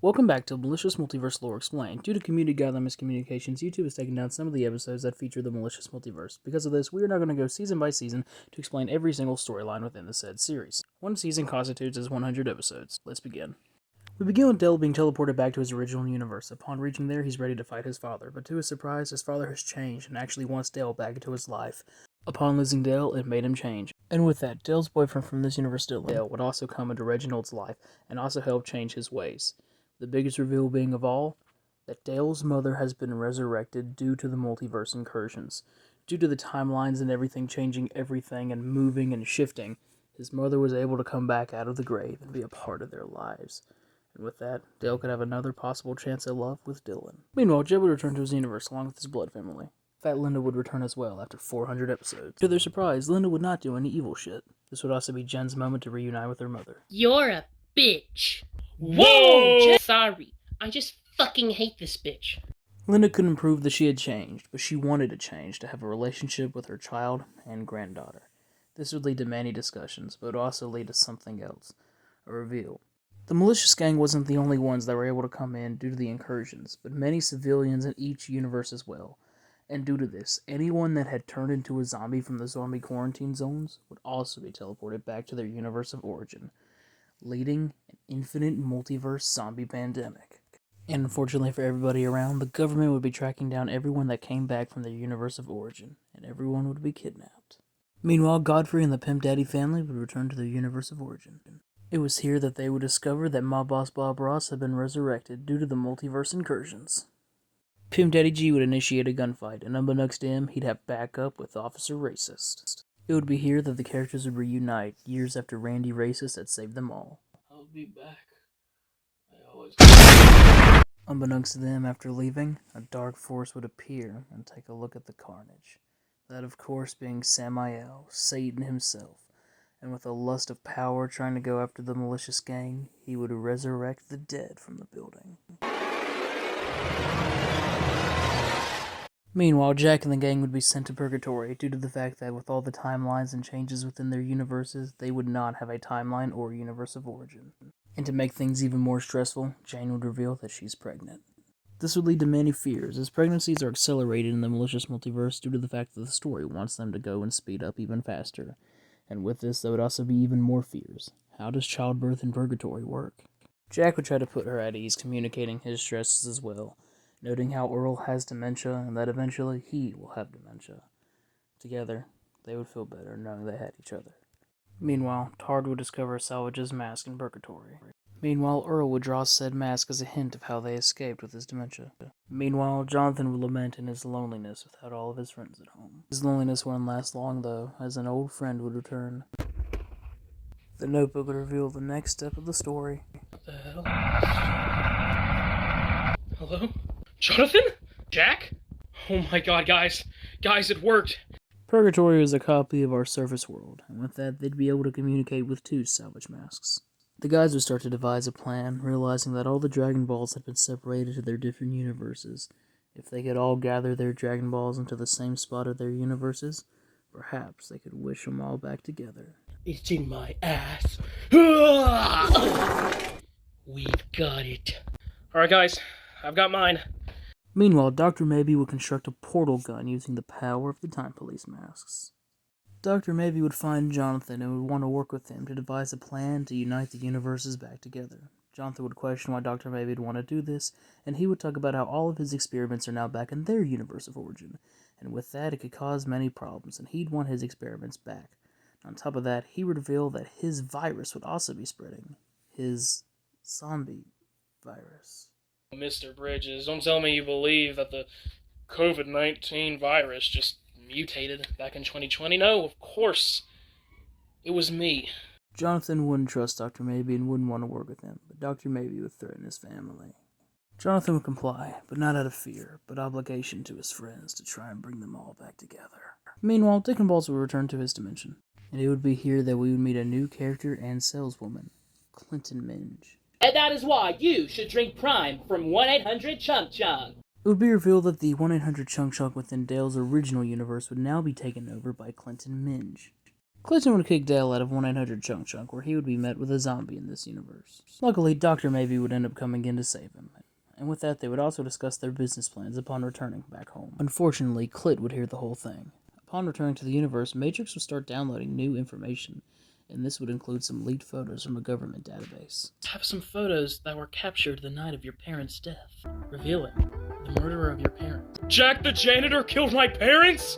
Welcome back to Malicious Multiverse Lore Explained. Due to community gathering miscommunications, YouTube has taken down some of the episodes that feature the Malicious Multiverse. Because of this, we are now going to go season by season to explain every single storyline within the said series. One season constitutes as 100 episodes. Let's begin. We begin with Dell being teleported back to his original universe. Upon reaching there, he's ready to fight his father, but to his surprise, his father has changed and actually wants Dell back into his life. Upon losing Dell, it made him change. And with that, Dell's boyfriend from this universe, Dell, would also come into Reginald's life and also help change his ways. The biggest reveal being of all, that Dale's mother has been resurrected due to the multiverse incursions. Due to the timelines and everything changing everything and moving and shifting, his mother was able to come back out of the grave and be a part of their lives. And with that, Dale could have another possible chance at love with Dylan. Meanwhile, Jed would return to his universe along with his blood family. Fat Linda would return as well after 400 episodes. To their surprise, Linda would not do any evil shit. This would also be Jen's moment to reunite with her mother. You're a bitch. Whoa! Sorry, I just fucking hate this bitch. Linda couldn't prove that she had changed, but she wanted to change to have a relationship with her child and granddaughter. This would lead to many discussions, but would also lead to something else, a reveal. The Malicious gang wasn't the only ones that were able to come in due to the incursions, but many civilians in each universe as well. And due to this, anyone that had turned into a zombie from the zombie quarantine zones would also be teleported back to their universe of origin, leading an infinite multiverse zombie pandemic. And unfortunately for everybody around, the government would be tracking down everyone that came back from their universe of origin, and everyone would be kidnapped. Meanwhile, Godfrey and the Pimp Daddy family would return to their universe of origin. It was here that they would discover that Mob Boss Bob Ross had been resurrected due to the multiverse incursions. Pimp Daddy G would initiate a gunfight, and unbeknownst to him, he'd have backup with Officer Racist. It would be here that the characters would reunite, years after Randy Racist had saved them all. I'll be back. I always... Unbeknownst to them, after leaving, a dark force would appear and take a look at the carnage. That, of course, being Samael, Satan himself. And with a lust of power trying to go after the Malicious gang, he would resurrect the dead from the building. Meanwhile, Jack and the gang would be sent to Purgatory due to the fact that with all the timelines and changes within their universes, they would not have a timeline or universe of origin. And to make things even more stressful, Jane would reveal that she's pregnant. This would lead to many fears, as pregnancies are accelerated in the Malicious Multiverse due to the fact that the story wants them to go and speed up even faster. And with this, there would also be even more fears. How does childbirth in Purgatory work? Jack would try to put her at ease, communicating his stresses as well, noting how Earl has dementia and that eventually he will have dementia. Together, they would feel better knowing they had each other. Meanwhile, Tard would discover Salvage's mask in Purgatory. Meanwhile, Earl would draw said mask as a hint of how they escaped with his dementia. Meanwhile, Jonathan would lament in his loneliness without all of his friends at home. His loneliness wouldn't last long, though, as an old friend would return. The notebook would reveal the next step of the story. What the hell? Hello? Jonathan? Jack? Oh my god, guys. Guys, it worked. Purgatory is a copy of our surface world, and with that, they'd be able to communicate with two Salvage masks. The guys would start to devise a plan, realizing that all the Dragon Balls had been separated to their different universes. If they could all gather their Dragon Balls into the same spot of their universes, perhaps they could wish them all back together. It's in my ass. We've got it. Alright, guys. I've got mine. Meanwhile, Dr. Maybe would construct a portal gun using the power of the Time Police masks. Dr. Maybe would find Jonathan and would want to work with him to devise a plan to unite the universes back together. Jonathan would question why Dr. Maybe would want to do this, and he would talk about how all of his experiments are now back in their universe of origin, and with that it could cause many problems, and he'd want his experiments back. On top of that, he would reveal that his virus would also be spreading. His zombie virus. Mr. Bridges, don't tell me you believe that the COVID-19 virus just mutated back in 2020. No, of course. It was me. Jonathan wouldn't trust Dr. Maybe and wouldn't want to work with him, but Dr. Maybe would threaten his family. Jonathan would comply, but not out of fear, but obligation to his friends to try and bring them all back together. Meanwhile, Dick and Balls would return to his dimension, and it would be here that we would meet a new character and saleswoman, Clinton Minge. And that is why you should drink Prime from 1-800-CHUNK-CHUNK. It would be revealed that the 1-800-CHUNK-CHUNK within Dale's original universe would now be taken over by Clinton Minge. Clinton would kick Dale out of 1-800-CHUNK-CHUNK, where he would be met with a zombie in this universe. Luckily, Dr. Maybe would end up coming in to save him. And with that, they would also discuss their business plans upon returning back home. Unfortunately, Clit would hear the whole thing. Upon returning to the universe, Matrix would start downloading new information, and this would include some leaked photos from a government database. Have some photos that were captured the night of your parents' death, revealing the murderer of your parents. Jack the janitor killed my parents?!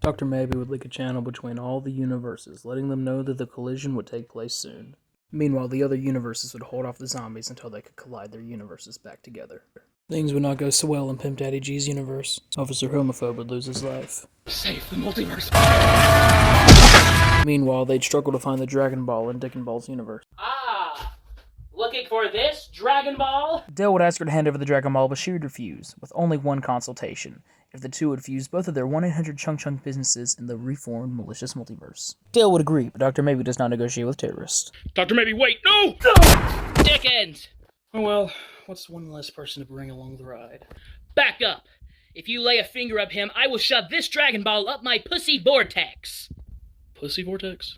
Dr. Maybe would leak a channel between all the universes, letting them know that the collision would take place soon. Meanwhile, the other universes would hold off the zombies until they could collide their universes back together. Things would not go so well in Pimp Daddy G's universe. Officer Homophobe would lose his life. Save the multiverse! Meanwhile, they'd struggle to find the Dragon Ball in Dick and Ball's universe. Looking for this Dragon Ball? Dale would ask her to hand over the Dragon Ball, but she would refuse, with only one consultation. If the two would fuse both of their 1-800-CHUNK-CHUNK businesses in the reformed Malicious Multiverse. Dale would agree, but Dr. Maybe does not negotiate with terrorists. Dr. Maybe, wait, no! Dickens! Oh well, what's one less person to bring along the ride? Back up! If you lay a finger up him, I will shove this Dragon Ball up my pussy vortex. Pussy vortex?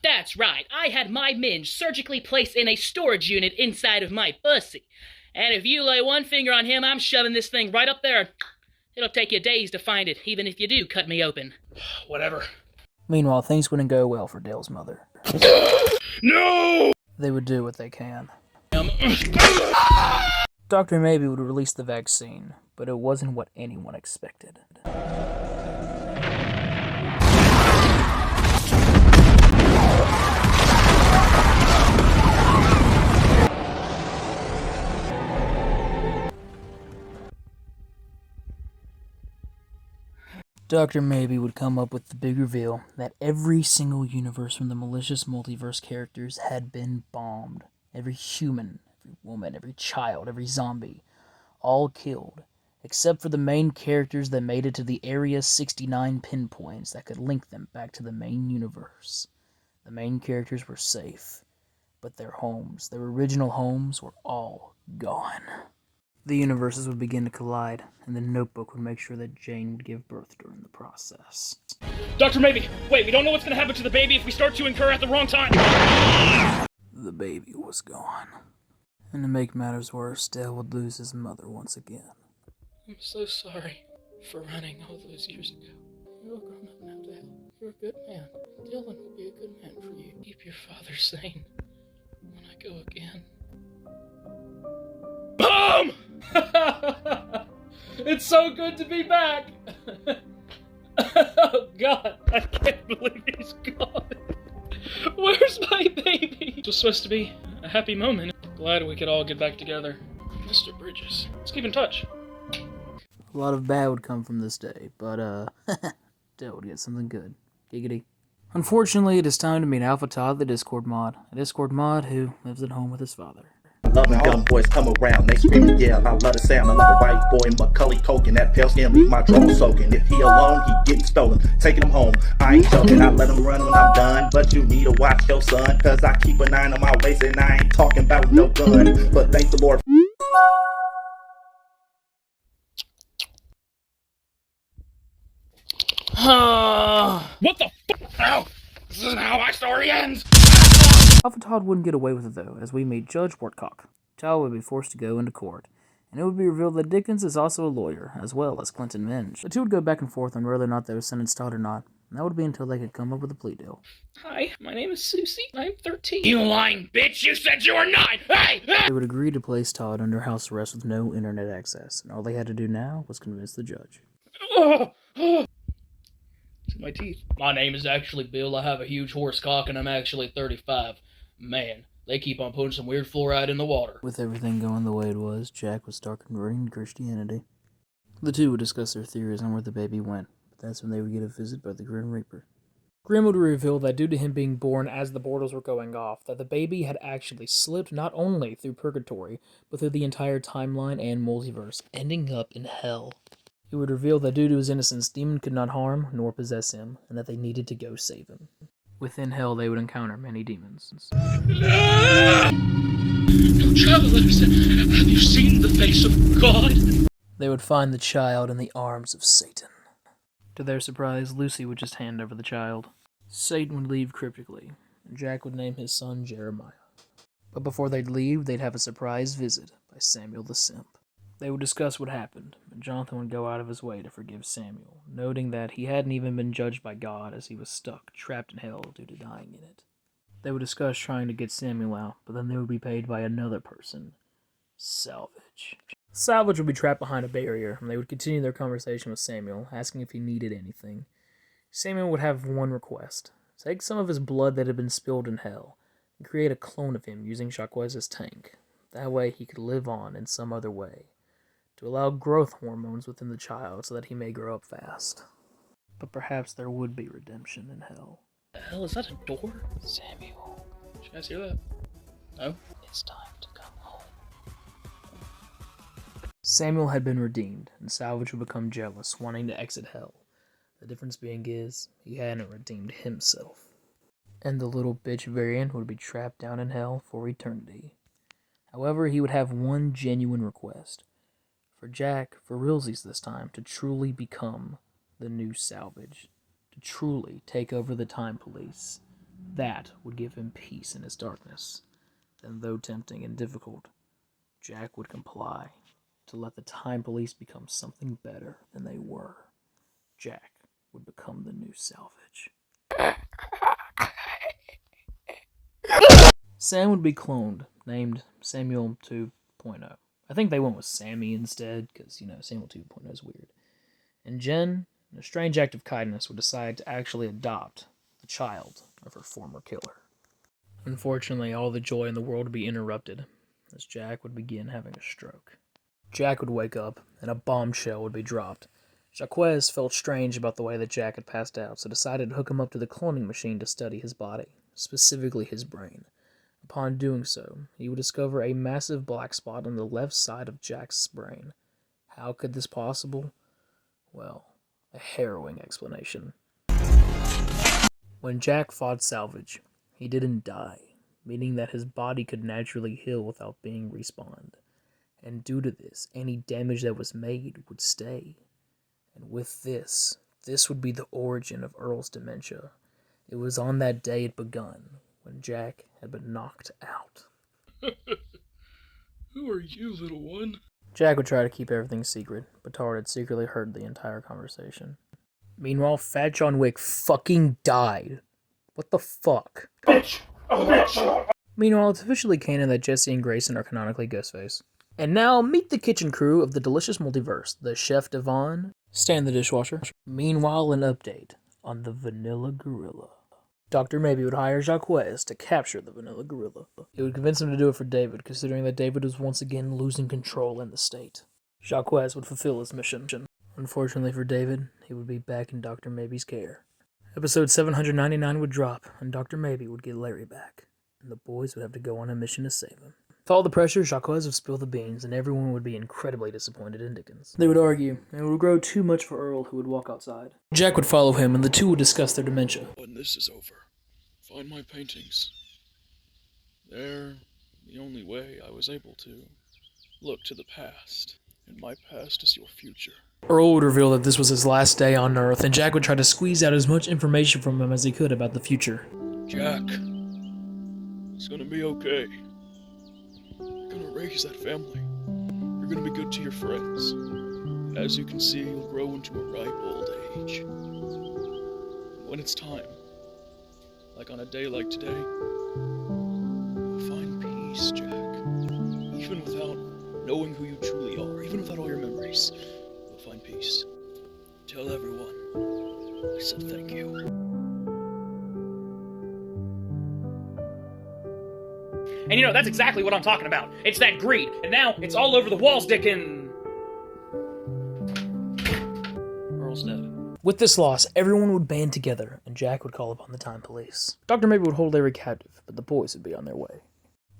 That's right, I had my minge surgically placed in a storage unit inside of my pussy. And if you lay one finger on him, I'm shoving this thing right up there. It'll take you days to find it, even if you do cut me open. Whatever. Meanwhile, things wouldn't go well for Dale's mother. No! They would do what they can. Dr. Maybe would release the vaccine, but it wasn't what anyone expected. Dr. Maybe would come up with the big reveal that every single universe from the Malicious Multiverse characters had been bombed. Every human, every woman, every child, every zombie, all killed, except for the main characters that made it to the Area 69 pinpoints that could link them back to the main universe. The main characters were safe, but their homes, their original homes, were all gone. The universes would begin to collide, and the Notebook would make sure that Jane would give birth during the process. Dr. Maybe, wait, we don't know what's gonna happen to the baby if we start to incur at the wrong time! The baby was gone. And to make matters worse, Dale would lose his mother once again. I'm so sorry for running all those years ago. You're a grown up now, Dale. You're a good man. Dylan will be a good man for you. Keep your father sane when I go again. Mom! It's so good to be back! Oh God, I can't believe he's gone. Where's my baby? It was supposed to be a happy moment. Glad we could all get back together. Mr. Bridges, let's keep in touch. A lot of bad would come from this day, but Dale would get something good. Giggity. Unfortunately, it is time to meet Alpha Todd, the Discord mod. A Discord mod who lives at home with his father. Love when young boys come around, they scream and yell. I love the sound, I love a white boy, Macaulay Culkin. That pale skin leave my drawers soaking. If he alone, he getting stolen. Taking him home, I ain't joking. I let him run when I'm done, but you need to watch your son, cause I keep an eye on my waist and I ain't talking about no gun. But thank the Lord. What the f***? Ow! This isn't how my story ends! Alpha Todd wouldn't get away with it though, as we meet Judge Wortcock. Todd would be forced to go into court, and it would be revealed that Dickens is also a lawyer, as well as Clinton Minge. The two would go back and forth on whether or not they were sentenced Todd or not, and that would be until they could come up with a plea deal. Hi, my name is Susie. I'm 13. You lying bitch! You said you were 9! Hey! They would agree to place Todd under house arrest with no internet access, and all they had to do now was convince the judge. My teeth. My name is actually Bill. I have a huge horse cock and I'm actually 35. Man, they keep on putting some weird fluoride in the water. With everything going the way it was, Jack would start converting to Christianity. The two would discuss their theories on where the baby went, but that's when they would get a visit by the Grim Reaper. Grim would reveal that due to him being born as the portals were going off, that the baby had actually slipped not only through purgatory, but through the entire timeline and multiverse, ending up in hell. It would reveal that due to his innocence, Demon could not harm nor possess him, and that they needed to go save him. Within hell, they would encounter many demons. No, travelers, have you seen the face of God? They would find the child in the arms of Satan. To their surprise, Lucy would just hand over the child. Satan would leave cryptically, and Jack would name his son Jeremiah. But before they'd leave, they'd have a surprise visit by Samuel the Simp. They would discuss what happened, and Jonathan would go out of his way to forgive Samuel, noting that he hadn't even been judged by God as he was stuck, trapped in hell due to dying in it. They would discuss trying to get Samuel out, but then they would be paid by another person, Salvage. Salvage would be trapped behind a barrier, and they would continue their conversation with Samuel, asking if he needed anything. Samuel would have one request: take some of his blood that had been spilled in hell, and create a clone of him using Jacquez's tank. That way he could live on in some other way, to allow growth hormones within the child so that he may grow up fast. But perhaps there would be redemption in hell. The hell, is that a door? Samuel, Did you guys hear that? No? it's time to come home. Samuel had been redeemed, and Salvage would become jealous, wanting to exit hell. The difference being is, he hadn't redeemed himself. And the little bitch variant would be trapped down in hell for eternity. However, he would have one genuine request. For Jack, for realsies this time, to truly become the new Salvage. To truly take over the Time Police. That would give him peace in his darkness. Then, though tempting and difficult, Jack would comply to let the Time Police become something better than they were. Jack would become the new Salvage. Sam would be cloned, named Samuel 2.0. I think they went with Sammy instead, because, Samuel 2.0 is weird. And Jen, in a strange act of kindness, would decide to actually adopt the child of her former killer. Unfortunately, all the joy in the world would be interrupted, as Jack would begin having a stroke. Jack would wake up, and a bombshell would be dropped. Jacquez felt strange about the way that Jack had passed out, so decided to hook him up to the cloning machine to study his body, specifically his brain. Upon doing so, he would discover a massive black spot on the left side of Jack's brain. How could this possible? Well, a harrowing explanation. When Jack fought Salvage, he didn't die, meaning that his body could naturally heal without being respawned. And due to this, any damage that was made would stay. And with this would be the origin of Earl's dementia. It was on that day it begun, when Jack had been knocked out. Who are you, little one? Jack would try to keep everything secret, but Tard had secretly heard the entire conversation. Meanwhile, Fat John Wick fucking died. What the fuck? Bitch! Oh, bitch! Meanwhile, it's officially canon that Jesse and Grayson are canonically Ghostface. And now, meet the kitchen crew of the delicious multiverse, the Chef Devon, Stan the dishwasher. Meanwhile, an update on the Vanilla Gorilla. Dr. Maybe would hire Jacquez to capture the Vanilla Gorilla. It would convince him to do it for David, considering that David was once again losing control in the state. Jacquez would fulfill his mission. Unfortunately for David, he would be back in Dr. Maybe's care. Episode 799 would drop, and Dr. Maybe would get Larry back, and the boys would have to go on a mission to save him. With all the pressure, Jacquez would spill the beans, and everyone would be incredibly disappointed in Dickens. They would argue, and it would grow too much for Earl, who would walk outside. Jack would follow him, and the two would discuss their dementia. When this is over, find my paintings. They're the only way I was able to look to the past, and my past is your future. Earl would reveal that this was his last day on Earth, and Jack would try to squeeze out as much information from him as he could about the future. Jack, it's gonna be okay. You're gonna raise that family. You're gonna be good to your friends. As you can see, you'll grow into a ripe old age. When it's time, like on a day like today, you'll find peace, Jack. Even without knowing who you truly are, even without all your memories, you'll find peace. Tell everyone I said thank you. And that's exactly what I'm talking about. It's that greed. And now it's all over the walls, Dickin. Earl's dead. With this loss, everyone would band together, and Jack would call upon the Time Police. Dr. Maybe would hold Larry captive, but the boys would be on their way.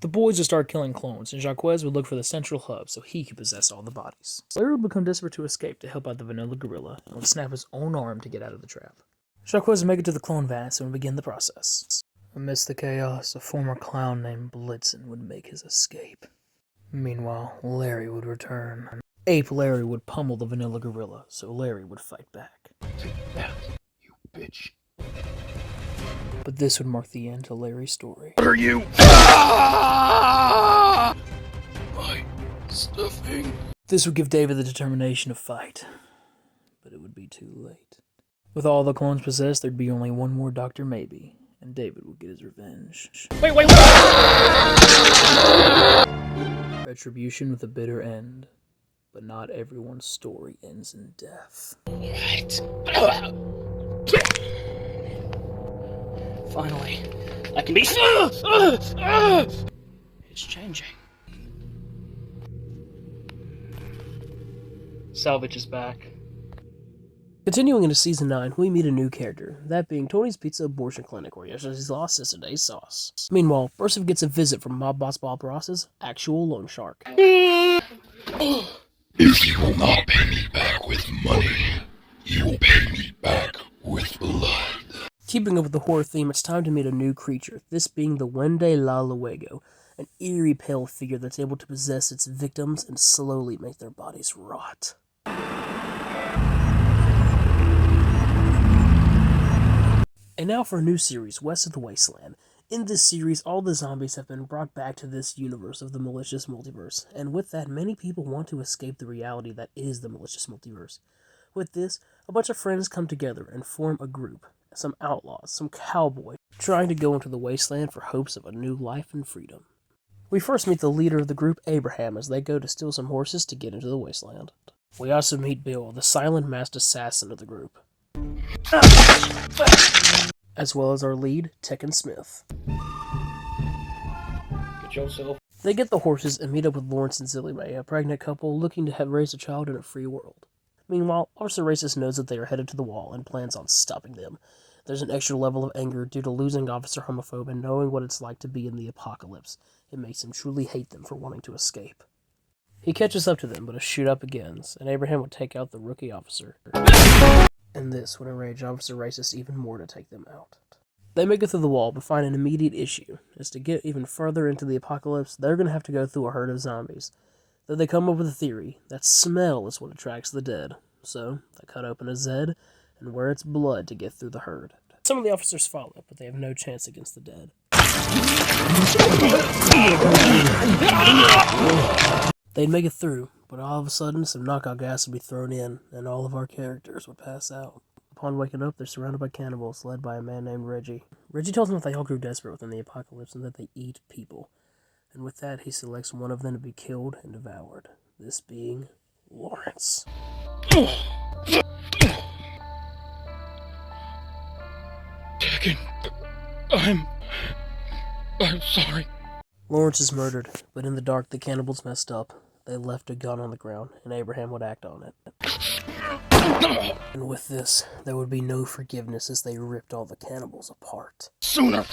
The boys would start killing clones, and Jacquez would look for the central hub so he could possess all the bodies. Larry would become desperate to escape to help out the Vanilla Gorilla, and would snap his own arm to get out of the trap. Jacquez would make it to the clone vats and would begin the process. Amidst the chaos, a former clown named Blitzen would make his escape. Meanwhile, Larry would return. Ape Larry would pummel the Vanilla Gorilla, so Larry would fight back. Take that, you bitch. But this would mark the end to Larry's story. What are you? My stuffing. This would give David the determination to fight, but it would be too late. With all the clones possessed, there'd be only one more Dr. Maybe, and David would get his revenge. Wait! Retribution with a bitter end, but not everyone's story ends in death. Right. Finally, I can be. It's changing. Salvage is back. Continuing into Season 9, we meet a new character, that being Tony's Pizza Abortion Clinic, where yesterday's lost is today's sauce. Meanwhile, Bursiv gets a visit from mob boss Bob Ross's actual loan shark. If you will not pay me back with money, you will pay me back with blood. Keeping up with the horror theme, it's time to meet a new creature, this being the Wende La Luego, an eerie pale figure that's able to possess its victims and slowly make their bodies rot. And now for a new series, West of the Wasteland. In this series, all the zombies have been brought back to this universe of the Malicious Multiverse, and with that, many people want to escape the reality that is the Malicious Multiverse. With this, a bunch of friends come together and form a group, some outlaws, some cowboys, trying to go into the wasteland for hopes of a new life and freedom. We first meet the leader of the group, Abraham, as they go to steal some horses to get into the wasteland. We also meet Bill, the silent masked assassin of the group, as well as our lead, Tekken Smith. Get yourself. They get the horses and meet up with Lawrence and Zilly Mae, a pregnant couple looking to have raised a child in a free world. Meanwhile, Officer Racist knows that they are headed to the wall and plans on stopping them. There's an extra level of anger due to losing Officer Homophobe and knowing what it's like to be in the apocalypse. It makes him truly hate them for wanting to escape. He catches up to them, but a shoot-up begins, and Abraham would take out the rookie officer. And this would enrage Officer Racist even more to take them out. They make it through the wall, but find an immediate issue. As to get even further into the apocalypse, they're going to have to go through a herd of zombies. Though they come up with a theory that smell is what attracts the dead. So, they cut open a Zed and wear its blood to get through the herd. Some of the officers follow, but they have no chance against the dead. They'd make it through, but all of a sudden, some knockout gas would be thrown in, and all of our characters would pass out. Upon waking up, they're surrounded by cannibals, led by a man named Reggie. Reggie tells them that they all grew desperate within the apocalypse and that they eat people. And with that, he selects one of them to be killed and devoured. This being Lawrence. Tekken, I'm sorry. Lawrence is murdered, but in the dark, the cannibals messed up. They left a gun on the ground, and Abraham would act on it. And with this, there would be no forgiveness as they ripped all the cannibals apart. Sooner.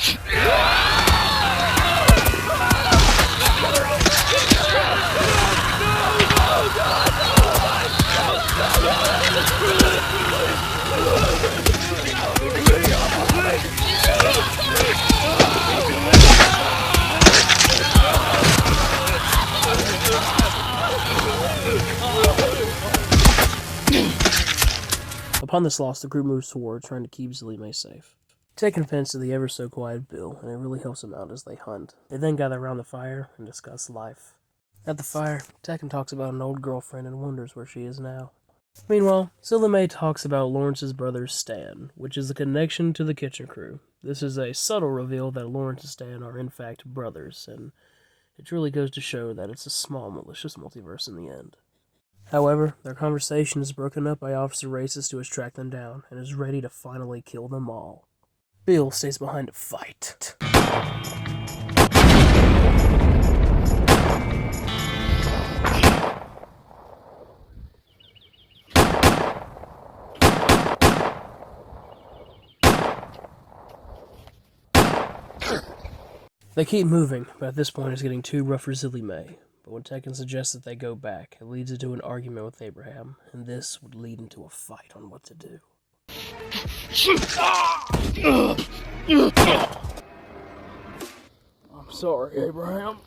Upon this loss, the group moves toward trying to keep Zilly Mae safe. Taking offense to the ever-so-quiet Bill, and it really helps them out as they hunt. They then gather around the fire and discuss life. At the fire, Tekken talks about an old girlfriend and wonders where she is now. Meanwhile, Zilly Mae talks about Lawrence's brother Stan, which is a connection to the kitchen crew. This is a subtle reveal that Lawrence and Stan are in fact brothers, and it truly goes to show that it's a small malicious multiverse in the end. However, their conversation is broken up by Officer Racist, who has tracked them down and is ready to finally kill them all. Bill stays behind to fight. They keep moving, but at this point it's getting too rough for Zilly Mae. But when Tekken suggests that they go back, it leads into an argument with Abraham, and this would lead into a fight on what to do. I'm sorry, Abraham.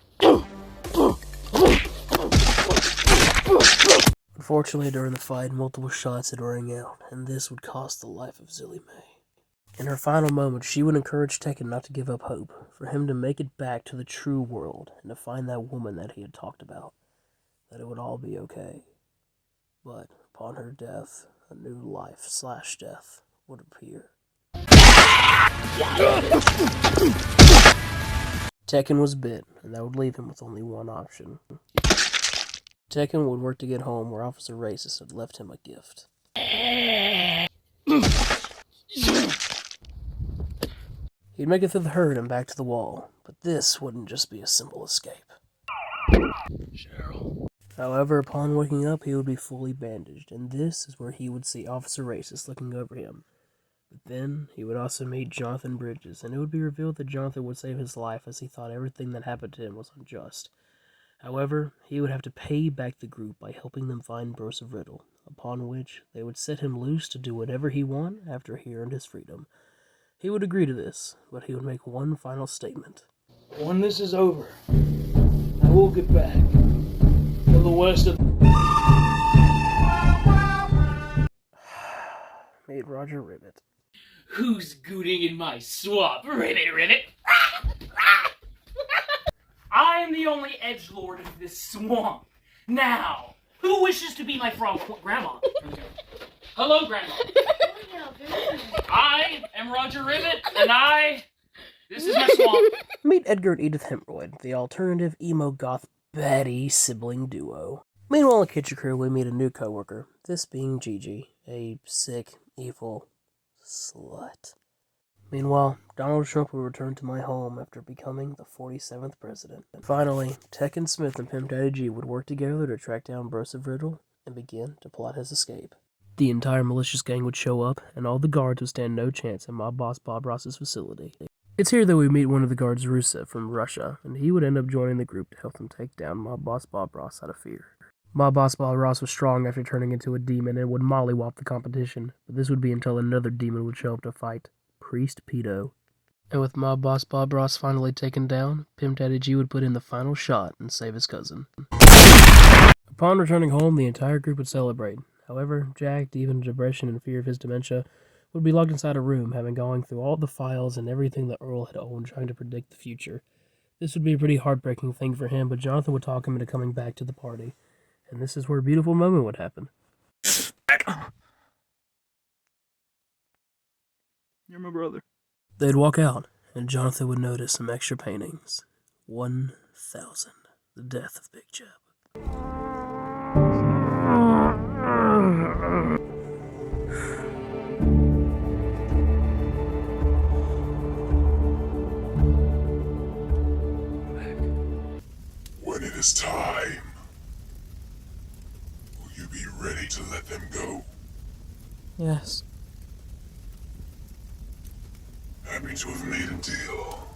Unfortunately, during the fight, multiple shots had rang out, and this would cost the life of Zilly Mae. In her final moments, she would encourage Tekken not to give up hope, for him to make it back to the true world, and to find that woman that he had talked about, that it would all be okay. But upon her death, a new life/death would appear. Tekken was bit, and that would leave him with only one option. Tekken would work to get home where Officer Racist had left him a gift. He'd make it through the herd and back to the wall, but this wouldn't just be a simple escape. Cheryl. However, upon waking up, he would be fully bandaged, and this is where he would see Officer Racist looking over him. But then, he would also meet Jonathan Bridges, and it would be revealed that Jonathan would save his life as he thought everything that happened to him was unjust. However, he would have to pay back the group by helping them find Broseph Riddle, upon which they would set him loose to do whatever he wanted after he earned his freedom. He would agree to this, but he would make one final statement. When this is over, I will get back to the west of... Made Roger Ribbit. Who's gooting in my swamp? Ribbit, ribbit! I am the only edgelord of this swamp. Now, who wishes to be my frog grandma? Okay. Hello, Grandma. I am Roger Ribbit, and this is my swamp. Meet Edgar and Edith Hemorrhoid, the alternative emo-goth baddie sibling duo. Meanwhile, in Kitchen Crew, we meet a new coworker, this being Gigi, a sick, evil slut. Meanwhile, Donald Trump will return to my home after becoming the 47th president. And finally, Tekken Smith and Pimp Daddy G would work together to track down Broseph Riddle and begin to plot his escape. The entire Malicious gang would show up, and all the guards would stand no chance at Mob Boss Bob Ross's facility. It's here that we meet one of the guards, Rusev, from Russia, and he would end up joining the group to help them take down Mob Boss Bob Ross out of fear. Mob Boss Bob Ross was strong after turning into a demon and would mollywop the competition, but this would be until another demon would show up to fight, Priest Pedo. And with Mob Boss Bob Ross finally taken down, Pimp Daddy G would put in the final shot and save his cousin. Upon returning home, the entire group would celebrate. However, Jack, deep in depression and fear of his dementia, would be locked inside a room, having gone through all the files and everything that Earl had owned, trying to predict the future. This would be a pretty heartbreaking thing for him, but Jonathan would talk him into coming back to the party. And this is where a beautiful moment would happen. You're my brother. They'd walk out, and Jonathan would notice some extra paintings. 1,000. The death of Big Jeb. When it is time, will you be ready to let them go? Yes. Happy to have made a deal.